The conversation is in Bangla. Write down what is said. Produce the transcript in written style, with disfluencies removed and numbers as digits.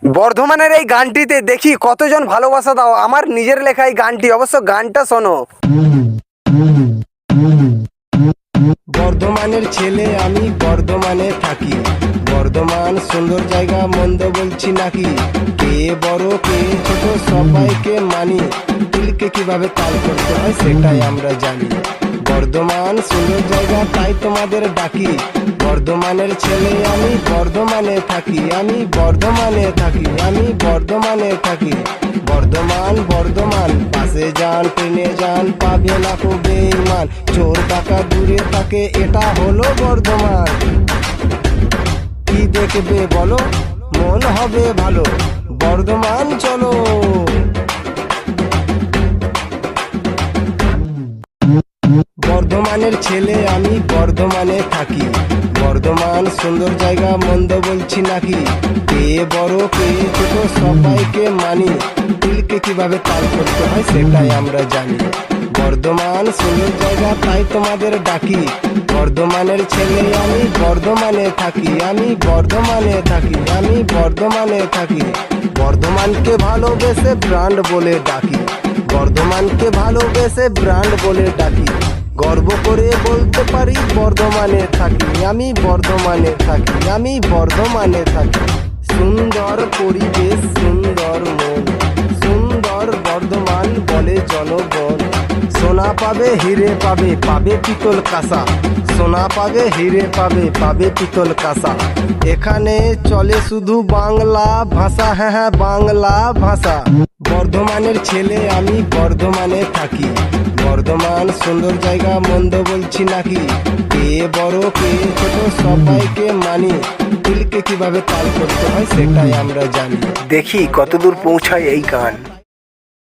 বর্ধমানের এই গানটিতে দেখি কতজন ভালোবাসা দাও। আমার নিজের লেখা এই গানটি, অবশ্য গানটা শোনো। বর্ধমানের ছেলে আমি, বর্ধমানে থাকি। বর্ধমান সুন্দর জায়গা, মন্দ বলছি নাকি? কে বড় কে ছোট সবাইকে মানি। তিলকে কিভাবে তাল করতে হয় সেটাই আমরা জানি। বর্ধমান সুন্দর জায়গা তাই তোমাদের ডাকি। বর্ধমানের ছেলে আমি, বর্ধমানে থাকি। আমি বর্ধমানে থাকি, আমি বর্ধমানে থাকি। বর্ধমান বর্ধমান পাশে যান, ট্রেনে যান, পাবে না কো বেঈমান। চোর টাকা দূরে থাকে, এটা হলো বর্ধমান। কি দেখবে বলো, মন হবে ভালো, বর্ধমান চলো। বর্ধমানের ছেলে আমি, বর্ধমানে থাকি। বর্ধমান সুন্দর জায়গা, মন্দ বলছি নাকি? কে বড় কে ছোট সবাইকে মানি। তিলকে কিভাবে তাল করতে হয় সেটাই আমরা জানি। বর্ধমান সুন্দর জায়গা তাই তোমাদের ডাকি। বর্ধমানের ছেলে আমি, বর্ধমানে থাকি। আমি বর্ধমানে থাকি, আমি বর্ধমানে থাকি। বর্ধমানকে ভালোবেসে ব্র্যান্ড বলে ডাকি। বর্ধমানকে ভালোবেসে ব্র্যান্ড বলে ডাকি। গর্ব করে বলতে পারি বর্ধমানে থাকি। আমি বর্ধমানে থাকি, আমি বর্ধমানে থাকি। সুন্দর পরিবেশ, সুন্দর মন, সুন্দর বর্ধমান বলে জনগণ। সোনা পাবে হিরে পাবে, পাবে পিতল কাঁসা। সোনা পাবে হিরে পাবে, পাবে পিতল কাঁসা। এখানে চলে শুধু বাংলা ভাষা, হ্যাঁ হ্যাঁ বাংলা ভাষা। বর্ধমানের ছেলে আমি, বর্ধমানে থাকি। বর্ধমান সুন্দর জায়গা, মন্দ বলছি নাকি? কে বড় কে ছোট সবাইকে মানি। তিলকে কিভাবে তাল করতে হয় সেটাই আমরা জানি। দেখি কতদূর পৌঁছায় এই গান।